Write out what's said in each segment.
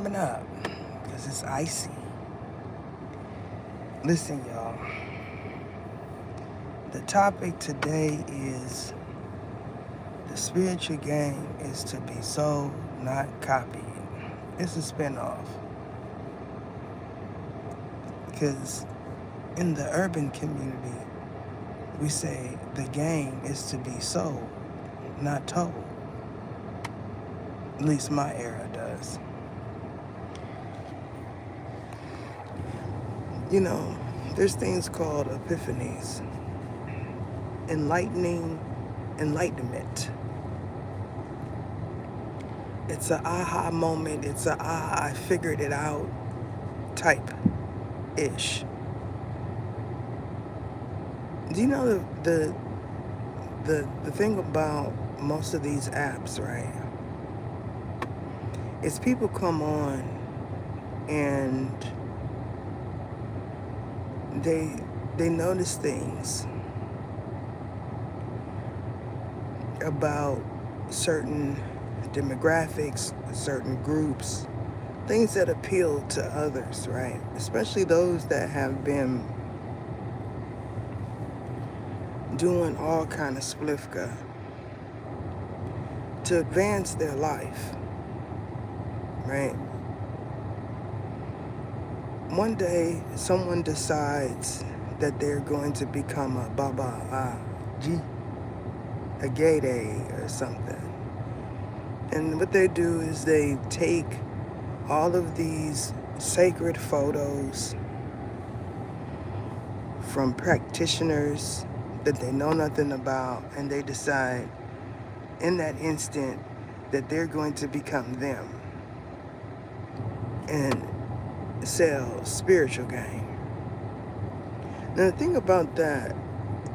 warming up because it's icy. Listen, y'all. The topic today is the spiritual game is to be sold, not copied. It's a spinoff because in the urban community, we say the game is to be sold, not told. At least my era does. You know, there's things called epiphanies, enlightenment. It's a aha moment. It's a aha, I figured it out type ish. Do you know the thing about most of these apps, right? Is people come on and they they notice things about certain demographics, certain groups, things that appeal to others, right? Especially those that have been doing all kind of splifka to advance their life, right? One day, someone decides that they're going to become a Baba G, a gay day or something. And what they do is they take all of these sacred photos from practitioners that they know nothing about, and they decide in that instant that they're going to become them and sell spiritual gain. Now, the thing about that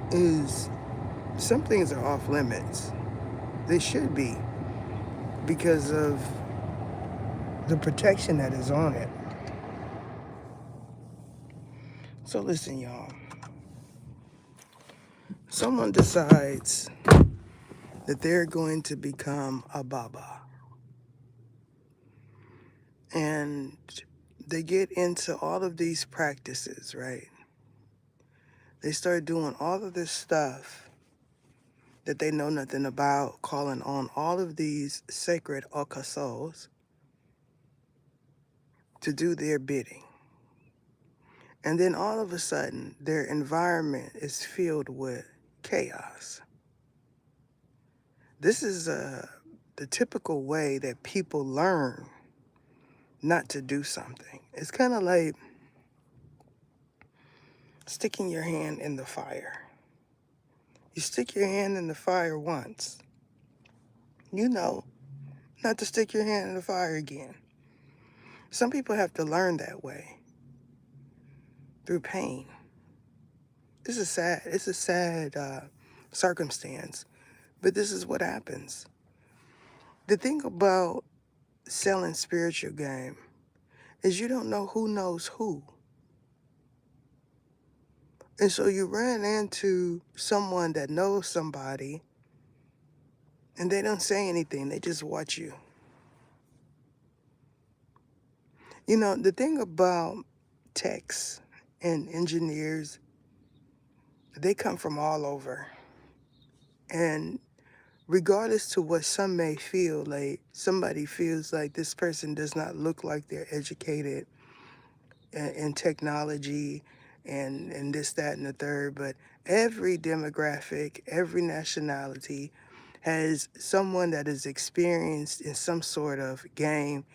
is some things are off limits. They should be because of the protection that is on it. So listen, y'all. Someone decides that they're going to become a Baba. And they get into all of these practices, right? They start doing all of this stuff that they know nothing about, calling on all of these sacred okasos to do their bidding. And then all of a sudden, their environment is filled with chaos. This is the typical way that people learn not to do something. It's kind of like sticking your hand in the fire. You stick your hand in the fire once, you know not to stick your hand in the fire again. Some people have to learn that way through pain. It's a sad circumstance, but this is what happens. The thing about selling spiritual game is you don't know who knows who. And so you run into someone that knows somebody and they don't say anything, they just watch you. You know, the thing about techs and engineers, they come from all over. And regardless to what some may feel, like somebody feels like this person does not look like they're educated in technology and this, that, and the third, but every demographic, every nationality has someone that is experienced in some sort of game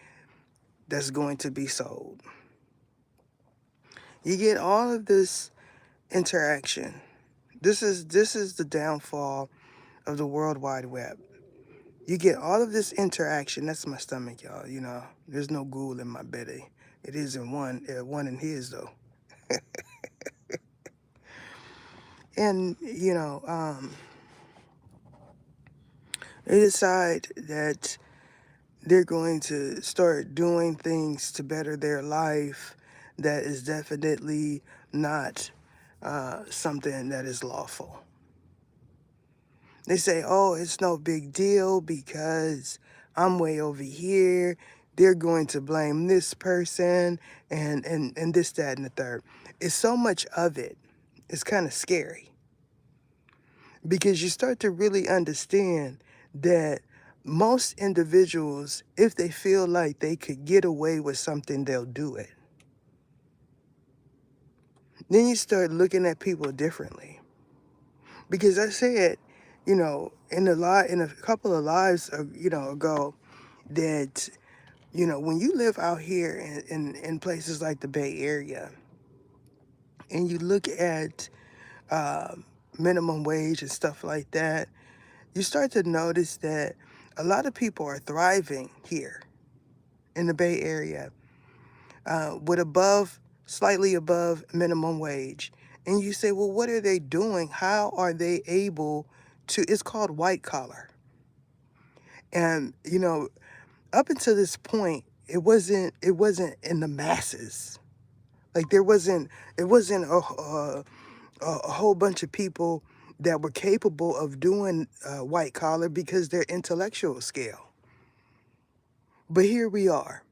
that's going to be sold. You get all of this interaction. This is the downfall of the World Wide Web. You get all of this interaction. That's my stomach, y'all. You know, there's no ghoul in my belly. It is in one in his though. And they decide that they're going to start doing things to better their life that is definitely not something that is lawful. They say, oh, it's no big deal because I'm way over here. they're going to blame this person and this, that, and the third. It's so much of it. It's kind of scary because you start to really understand that most individuals, if they feel like they could get away with something, they'll do it. Then you start looking at people differently. Because I said, in a couple of lives, ago, that when you live out here in places like the Bay Area, and you look at minimum wage and stuff like that, you start to notice that a lot of people are thriving here in the Bay Area with slightly above minimum wage. And you say, well, what are they doing? How are they able to? It's called white collar. And, up until this point, it wasn't in the masses. Like it wasn't a whole bunch of people that were capable of doing white collar because their intellectual scale. But here we are.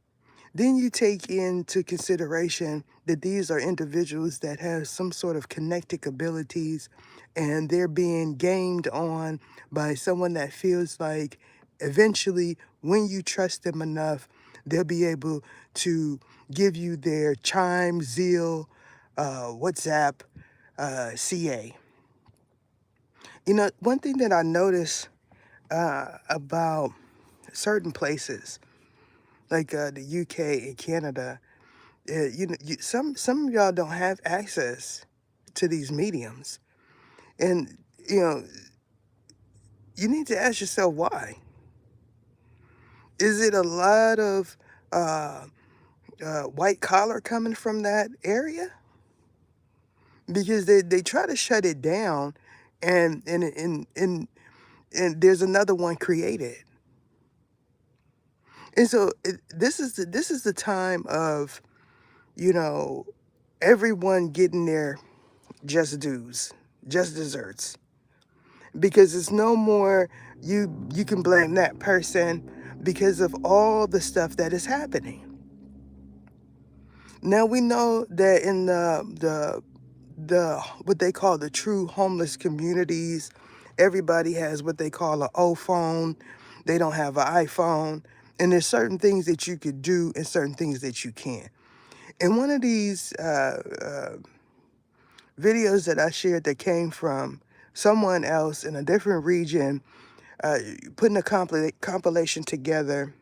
Then you take into consideration that these are individuals that have some sort of connected abilities, and they're being gamed on by someone that feels like eventually, when you trust them enough, they'll be able to give you their Chime, Zeal, WhatsApp, CA. One thing that I notice about certain places, like the UK and Canada, some of y'all don't have access to these mediums, and you know you need to ask yourself why. Is it a lot of uh, white collar coming from that area? Because they try to shut it down, and there's another one created, and so this is the time of you know everyone getting their just dues, just desserts, because it's no more you can blame that person because of all the stuff that is happening. Now we know that in the what they call the true homeless communities, everybody has what they call an O phone. They don't have an iPhone, and there's certain things that you could do and certain things that you can't. And one of these videos that I shared that came from someone else in a different region, uh, putting a compilation together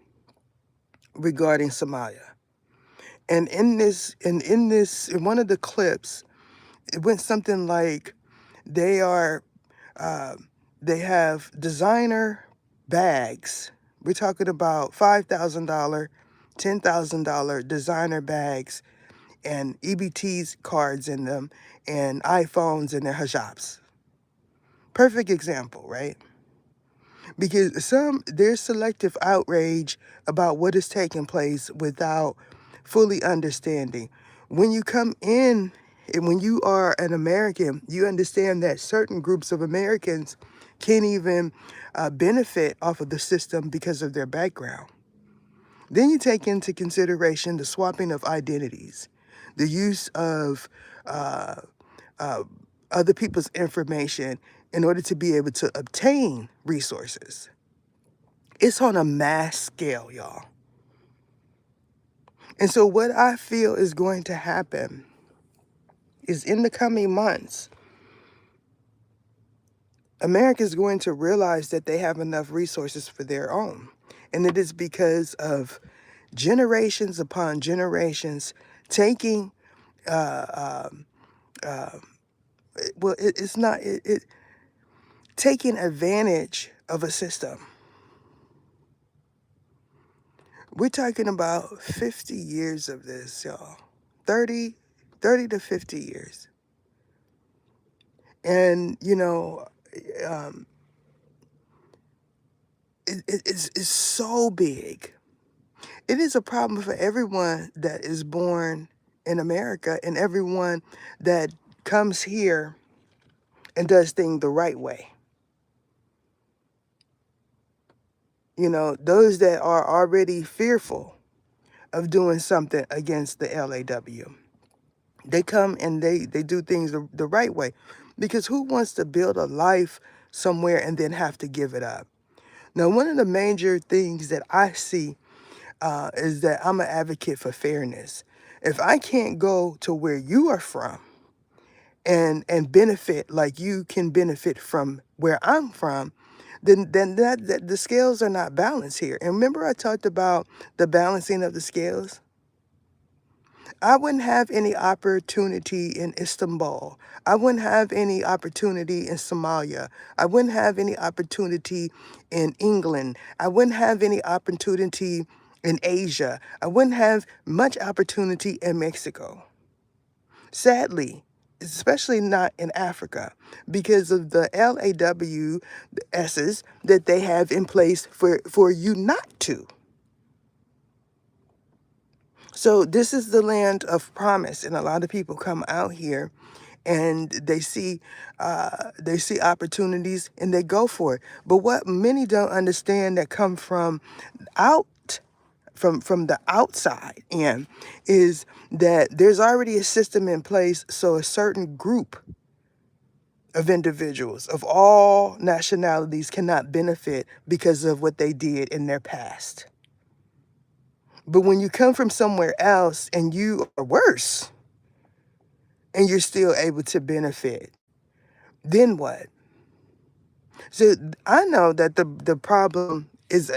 regarding Somalia. And in one of the clips, it went something like they are uh, they have designer bags. We're talking about $5,000, $10,000 designer bags and EBT's cards in them and iPhones in their hijabs. Perfect example, right? Because there's selective outrage about what is taking place without fully understanding. When you come in and when you are an American, you understand that certain groups of Americans can't even benefit off of the system because of their background. Then you take into consideration the swapping of identities, the use of uh, uh, other people's information in order to be able to obtain resources. It's on a mass scale, y'all. And so, what I feel is going to happen is in the coming months, America is going to realize that they have enough resources for their own. And it is because of generations upon generations taking, uh, well, it's not, taking advantage of a system. We're talking about 50 years of this, y'all. 30, 30 to 50 years. And, um, it's so big. It is a problem for everyone that is born in America and everyone that comes here and does things the right way. Those that are already fearful, of doing something against the LAW. They come and they do things the right way, because who wants to build a life somewhere and then have to give it up? Now, one of the major things that I see is that I'm an advocate for fairness. If I can't go to where you are from and benefit like you can benefit from where I'm from, then that the scales are not balanced here. And remember I talked about the balancing of the scales? I wouldn't have any opportunity in Istanbul. I wouldn't have any opportunity in Somalia. I wouldn't have any opportunity in England. I wouldn't have any opportunity in Asia. I wouldn't have much opportunity in Mexico. Sadly, especially not in Africa, because of the LAWSs that they have in place for you not to. So this is the land of promise, and a lot of people come out here and they see opportunities and they go for it. But what many don't understand that come from out from the outside in is that there's already a system in place, so a certain group of individuals of all nationalities cannot benefit because of what they did in their past. But when you come from somewhere else and you are worse and you're still able to benefit, then what? So I know that the problem is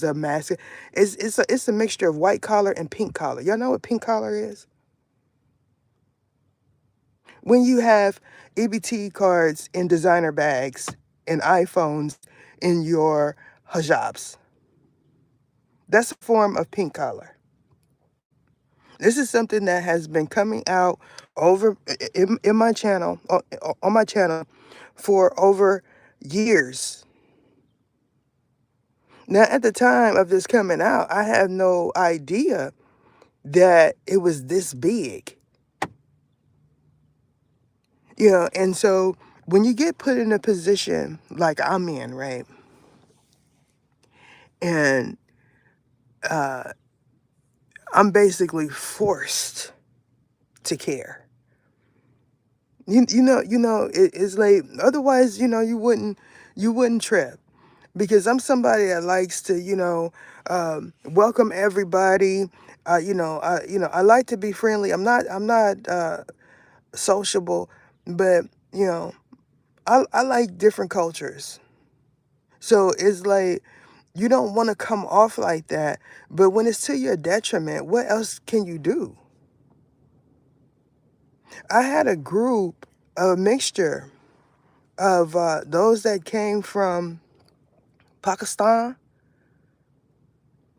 a massive, it's a mixture of white collar and pink collar. Y'all know what pink collar is? When you have EBT cards in designer bags and iPhones in your hijabs, that's a form of pink collar. This is something that has been coming out over in my channel, on my channel, for over years. Now, at the time of this coming out, I had no idea that it was this big. And so when you get put in a position like I'm in, right? And I'm basically forced to care. It's like, otherwise, you wouldn't trip, because I'm somebody that likes to, welcome everybody. I like to be friendly. I'm not sociable, but I like different cultures. So it's like you don't want to come off like that, but when it's to your detriment, what else can you do? I had a group, a mixture of those that came from Pakistan,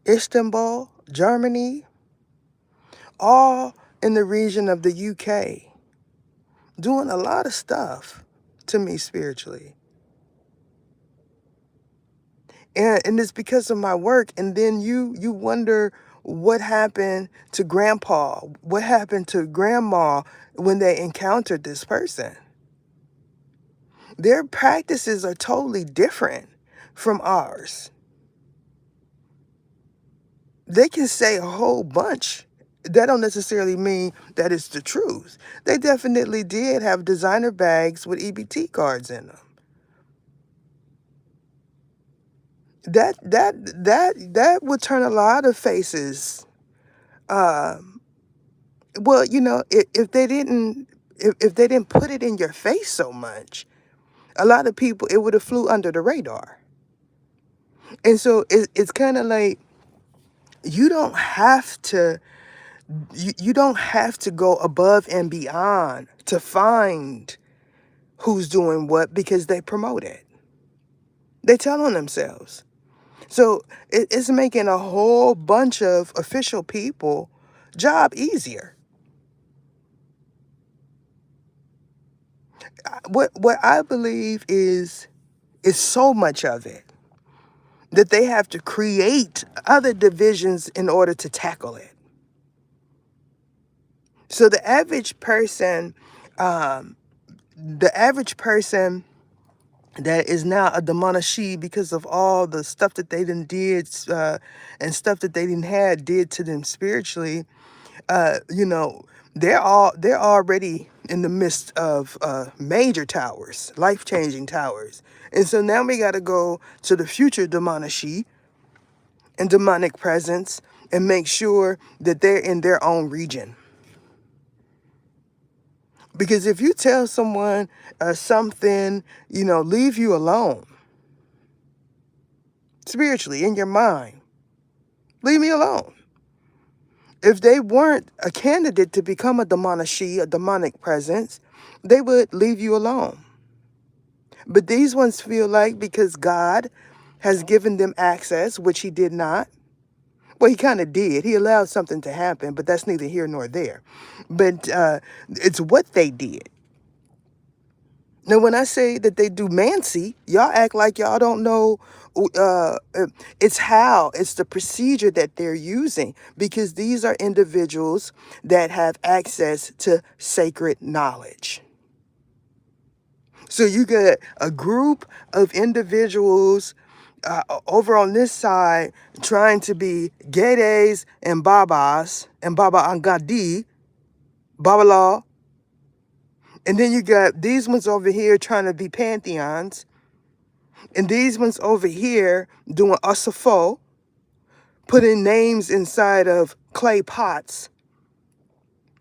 Istanbul, Germany, all in the region of the UK, doing a lot of stuff to me spiritually. And it's because of my work. And then you wonder what happened to grandpa, what happened to grandma when they encountered this person. Their practices are totally different from ours. They can say a whole bunch. That don't necessarily mean that it's the truth. They definitely did have designer bags with EBT cards in them. That would turn a lot of faces. Well, if they didn't if they didn't put it in your face so much, a lot of people, it would have flew under the radar. And so it's kind of like you don't have to you don't have to go above and beyond to find who's doing what, because they promote it. They tell on themselves. So it's making a whole bunch of official people job easier. What I believe is so much of it that they have to create other divisions in order to tackle it. So the average person that is now a Damanashi because of all the stuff that they done did, and stuff that they didn't had did to them spiritually. You know, they're already in the midst of major towers, life-changing towers. And so now we got to go to the future Damanashi and demonic presence and make sure that they're in their own region. Because if you tell someone something, leave you alone spiritually in your mind, leave me alone. If they weren't a candidate to become a Damanashi, a demonic presence, they would leave you alone. But these ones feel like because God has given them access, which he did not. Well, he kind of did. He allowed something to happen, but that's neither here nor there. But it's what they did. Now, when I say that they do mancy, y'all act like y'all don't know. It's the procedure that they're using, because these are individuals that have access to sacred knowledge. So you get a group of individuals over on this side trying to be Gedes and Babas and Baba Angadi, Babala. And then you got these ones over here trying to be pantheons. And these ones over here doing Asafo, putting names inside of clay pots.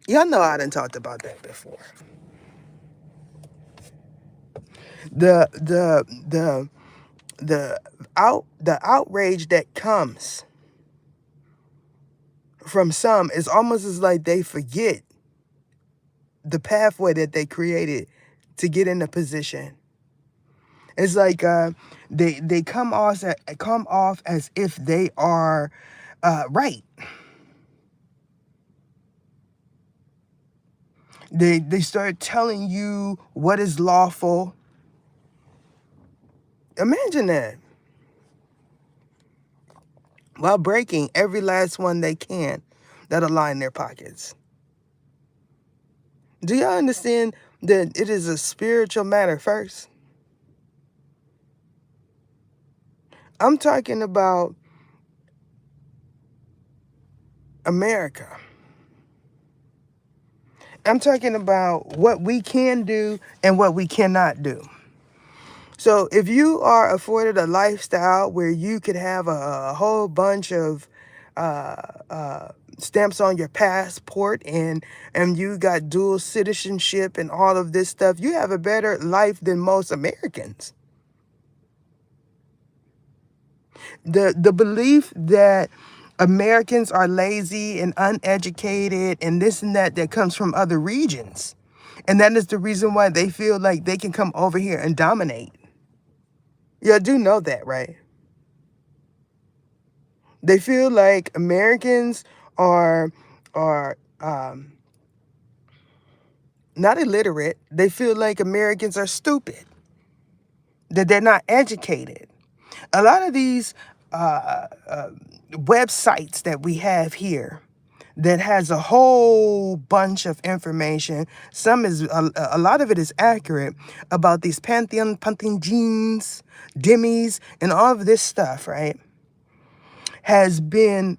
Y'all know I done talked about that before. The outrage that comes from some is almost as like they forget the pathway that they created to get in a position. It's like they come off as if they are right. They start telling you what is lawful. Imagine that. While breaking every last one they can that'll line their pockets. Do y'all understand that it is a spiritual matter first? I'm talking about America. I'm talking about what we can do and what we cannot do. So if you are afforded a lifestyle where you could have a whole bunch of stamps on your passport and you got dual citizenship and all of this stuff, you have a better life than most Americans. The belief that Americans are lazy and uneducated and this and that comes from other regions. And that is the reason why they feel like they can come over here and dominate. Y'all do know that, right? They feel like Americans are not illiterate. They feel like Americans are stupid, that they're not educated. A lot of these websites that we have here that has a whole bunch of information, a lot of it is accurate about these pantheon genes, demis, and all of this stuff, right, has been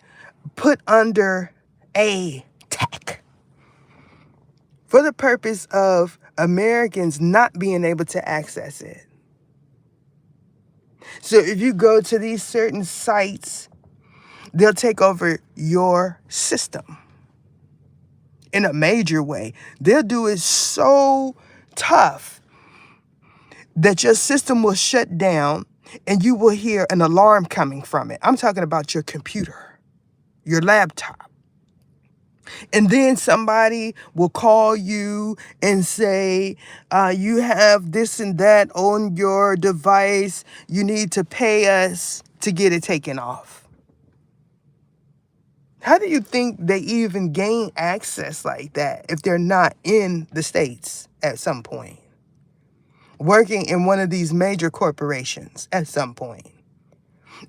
put under a tech for the purpose of Americans not being able to access it. So if you go to these certain sites, they'll take over your system in a major way. They'll do it so tough that your system will shut down and you will hear an alarm coming from it. I'm talking about your computer, your laptop. And then somebody will call you and say, you have this and that on your device. You need to pay us to get it taken off. How do you think they even gain access like that if they're not in the States at some point? Working in one of these major corporations at some point.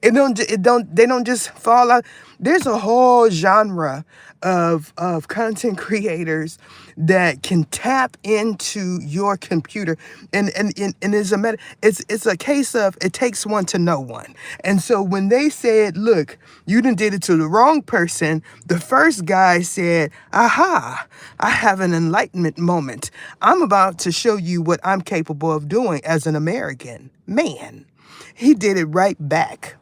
They don't just fall out. There's a whole genre of content creators that can tap into your computer, and it's a case of it takes one to know one. And so when they said, look, you done did it to the wrong person, the first guy said, aha, I have an enlightenment moment. I'm about to show you what I'm capable of doing as an American man. He did it right back.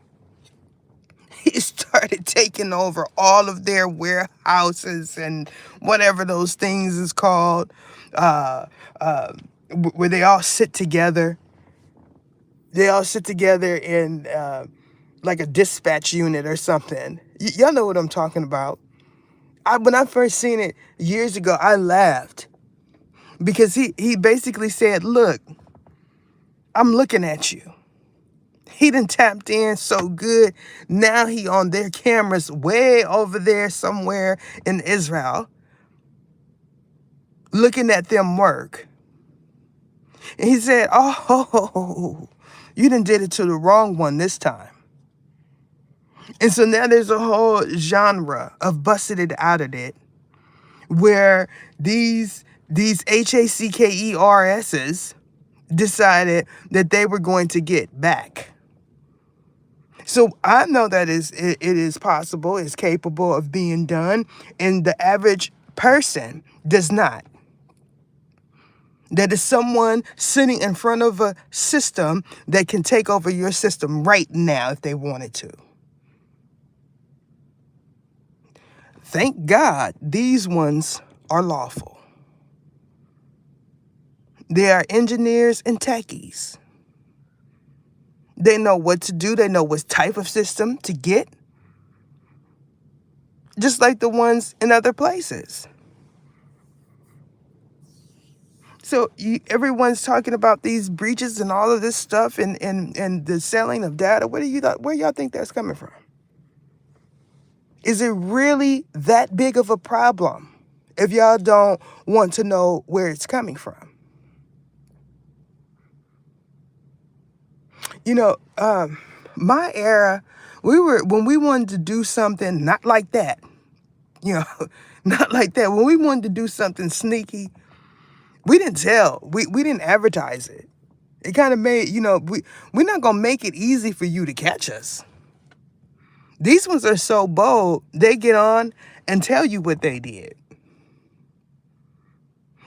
He started taking over all of their warehouses and whatever those things is called, uh, uh, where they all sit together. They all sit together in like a dispatch unit or something. Y'all know what I'm talking about. When I first seen it years ago, I laughed because he basically said, look, I'm looking at you. He done tapped in so good. Now he on their cameras way over there somewhere in Israel, looking at them work. And he said, oh, you done did it to the wrong one this time. And so now there's a whole genre of busted it out of it, where these HACKERSs decided that they were going to get back. So I know that it is possible, it's capable of being done, and the average person does not. That is someone sitting in front of a system that can take over your system right now if they wanted to. Thank God these ones are lawful. They are engineers and techies. They know what to do. They know what type of system to get. Just like the ones in other places. So everyone's talking about these breaches and all of this stuff and the selling of data. Where y'all think that's coming from? Is it really that big of a problem if y'all don't want to know where it's coming from? You know, my era, when we wanted to do something not like that, you know, not like that. When we wanted to do something sneaky, we didn't tell. We didn't advertise it. It kind of made, we're not going to make it easy for you to catch us. These ones are so bold, they get on and tell you what they did.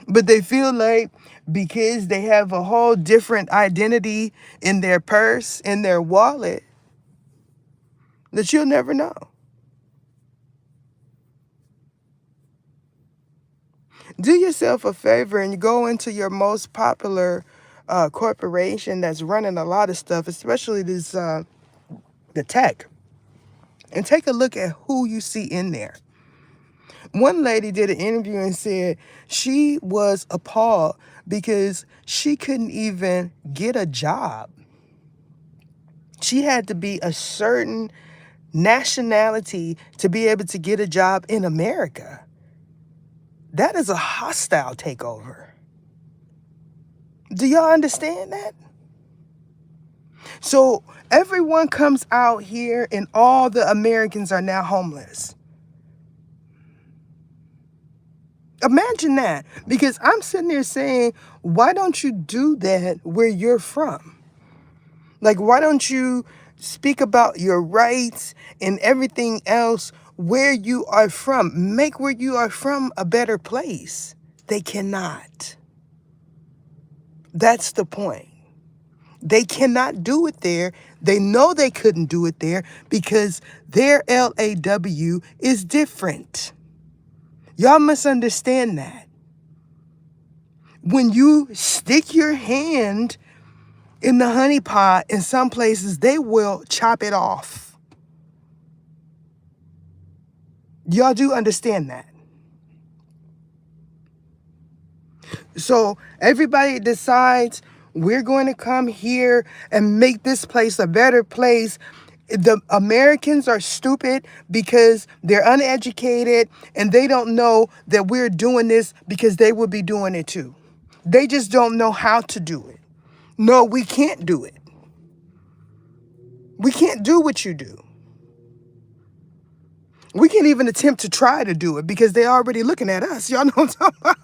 But they feel like because they have a whole different identity in their purse, in their wallet, that you'll never know. Do yourself a favor and go into your most popular corporation that's running a lot of stuff, especially the tech, and take a look at who you see in there. One lady did an interview and said she was appalled because she couldn't even get a job. She had to be a certain nationality to be able to get a job in America. That is a hostile takeover. Do y'all understand that? So everyone comes out here and all the Americans are now homeless. Imagine that, because I'm sitting there saying, why don't you do that where you're from? Like, why don't you speak about your rights and everything else where you are from? Make where you are from a better place. They cannot. That's the point. They cannot do it there. They know they couldn't do it there because their LAW is different. Y'all must understand that. When you stick your hand in the honey pot, in some places, they will chop it off. Y'all do understand that. So everybody decides we're going to come here and make this place a better place. The Americans are stupid because they're uneducated and they don't know that we're doing this because they would be doing it too. They just don't know how to do it. No, we can't do it. We can't do what you do. We can't even attempt to try to do it because they're already looking at us. Y'all know what I'm talking about?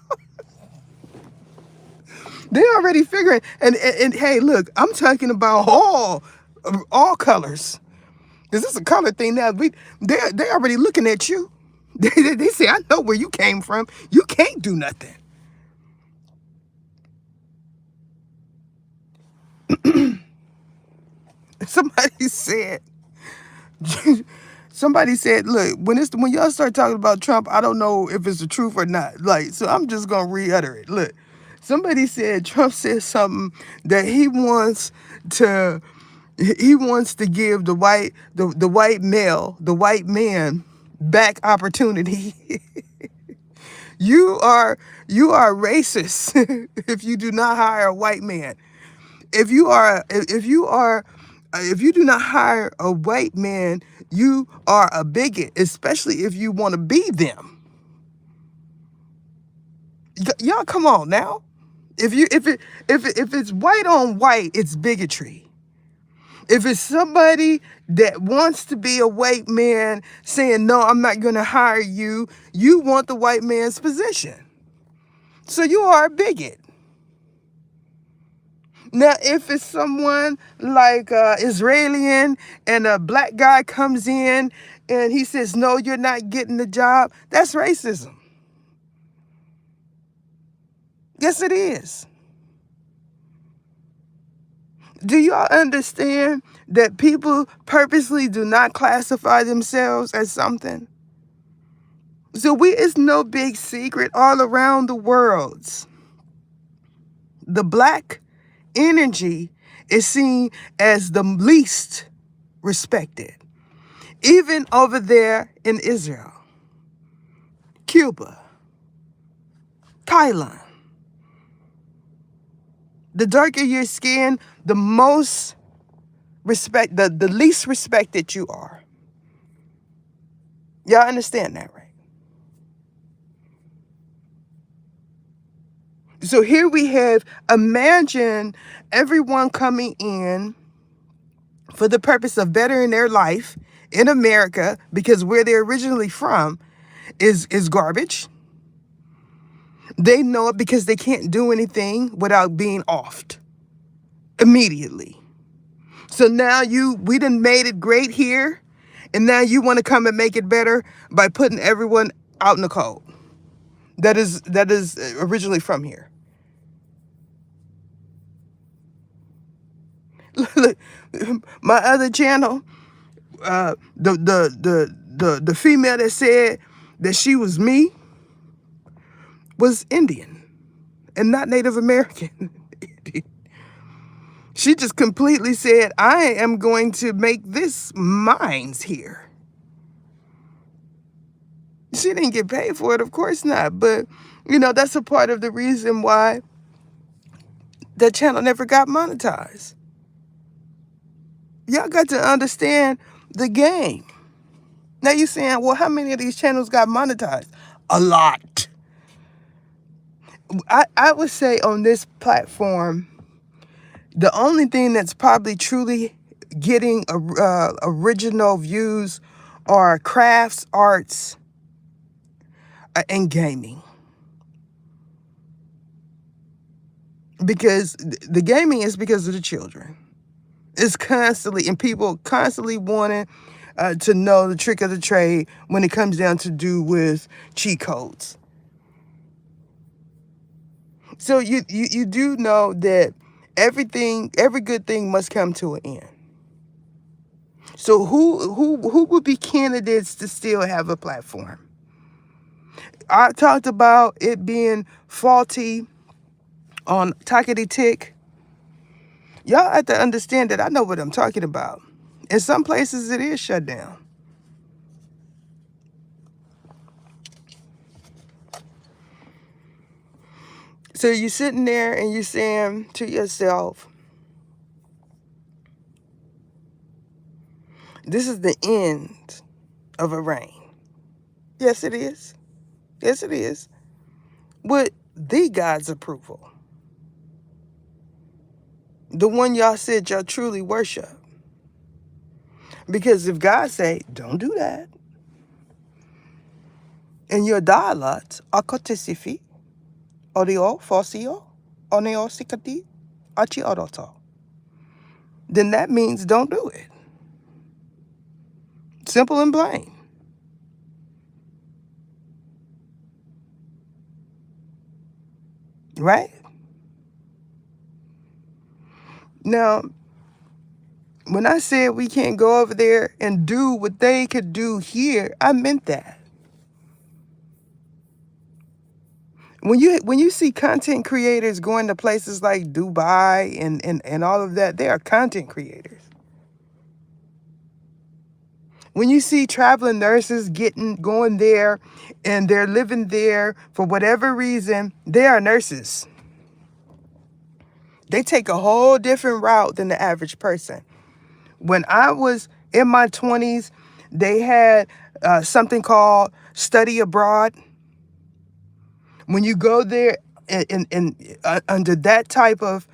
They're already figuring. And hey, look, I'm talking about all colors. Because it's a color thing now. They're already looking at you. They say, I know where you came from. You can't do nothing. Somebody said, somebody said, look, when y'all start talking about Trump, I don't know if it's the truth or not. Like, so I'm just gonna reiterate. Look, somebody said Trump said something that to he wants to give the white male, the white man back opportunity. You are racist if you do not hire a white man. If you do not hire a white man, you are a bigot, especially if you want to be them. Y'all come on now. If it's white on white, it's bigotry. If it's somebody that wants to be a white man saying, no, I'm not going to hire you, you want the white man's position. So you are a bigot. Now, if it's someone like Israeli and a black guy comes in and he says, no, you're not getting the job, that's racism. Yes, it is. Do y'all understand that people purposely do not classify themselves as something? So it's no big secret all around the world. The black energy is seen as the least respected. Even over there in Israel, Cuba, Thailand. The darker your skin, the most respect, the least respected you are. Y'all understand that, right? So here we have, imagine everyone coming in for the purpose of bettering their life in America, because where they're originally from is garbage. They know it because they can't do anything without being offed immediately. So now we done made it great here, and now you want to come and make it better by putting everyone out in the cold that is originally from here. Look, my other channel, the female that said that she was me was Indian and not Native American. She just completely said, I am going to make this mines here. She didn't get paid for it, of course not. But, that's a part of the reason why that channel never got monetized. Y'all got to understand the game. Now you're saying, well, how many of these channels got monetized? A lot. I would say on this platform, the only thing that's probably truly getting original views are crafts, arts, and gaming. Because the gaming is because of the children. It's constantly, and people constantly wanting to know the trick of the trade when it comes down to do with cheat codes. So you do know that every good thing must come to an end. So who would be candidates to still have a platform? I talked about it being faulty on Takity Tick. Y'all have to understand that I know what I'm talking about. In some places it is shut down. So you're sitting there and you're saying to yourself, this is the end of a reign. Yes, it is. Yes, it is. With the God's approval. The one y'all said y'all truly worship. Because if God say, don't do that, and your dialect, akotesifi, audio, fosio, oneo sikati, achi oroto, then that means don't do it. Simple and plain. Right? Now, when I said we can't go over there and do what they could do here, I meant that. When you see content creators going to places like Dubai and all of that, they are content creators. When you see traveling nurses going there and they're living there for whatever reason, they are nurses. They take a whole different route than the average person. When I was in my 20s, they had something called study abroad. When you go there under that type of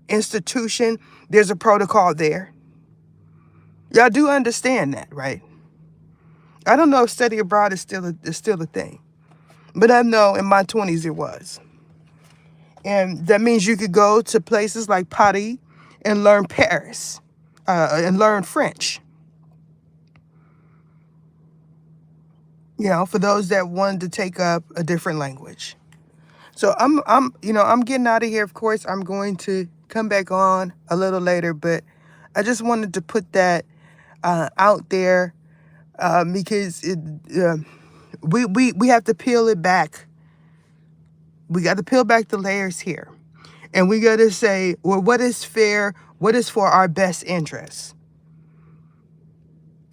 institution, there's a protocol there. Y'all do understand that, right? I don't know if study abroad is still a thing, but I know in my 20s it was. And that means you could go to places like Paris and learn Paris and learn French. You know, for those that wanted to take up a different language. So I'm getting out of here. Of course, I'm going to come back on a little later, but I just wanted to put that out there because we have to peel it back. We got to peel back the layers here, and we got to say, well, what is fair? What is for our best interests?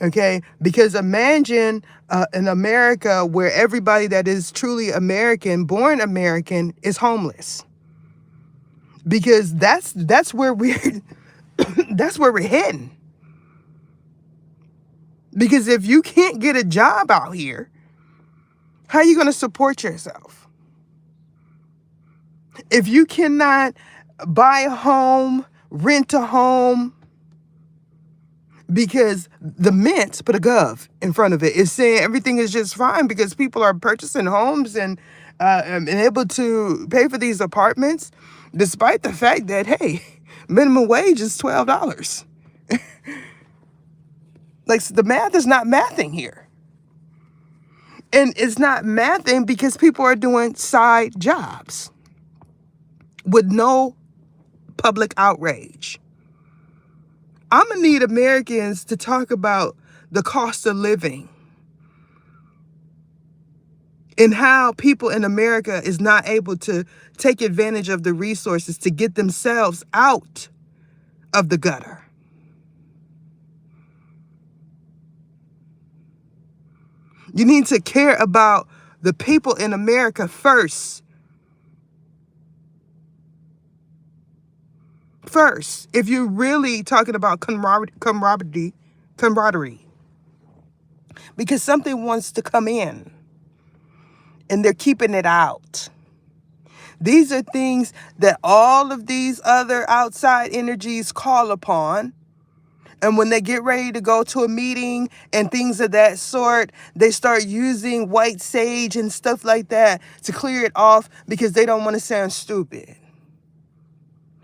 Okay, because imagine an America where everybody that is truly American, born American, is homeless. Because that's where we're that's where we're heading. Because if you can't get a job out here, how are you going to support yourself? If you cannot buy a home, rent a home, because the mint put a gov in front of it is saying everything is just fine because people are purchasing homes and able to pay for these apartments, despite the fact that, hey, minimum wage is $12. Like, the math is not mathing here. And it's not mathing because people are doing side jobs with no public outrage. I'm going to need Americans to talk about the cost of living and how people in America is not able to take advantage of the resources to get themselves out of the gutter. You need to care about the people in America first. First, if you're really talking about camaraderie, because something wants to come in and they're keeping it out. These are things that all of these other outside energies call upon. And when they get ready to go to a meeting and things of that sort, they start using white sage and stuff like that to clear it off because they don't want to sound stupid.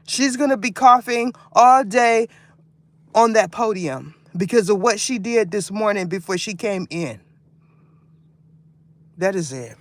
She's going to be coughing all day on that podium because of what she did this morning before she came in. That is it.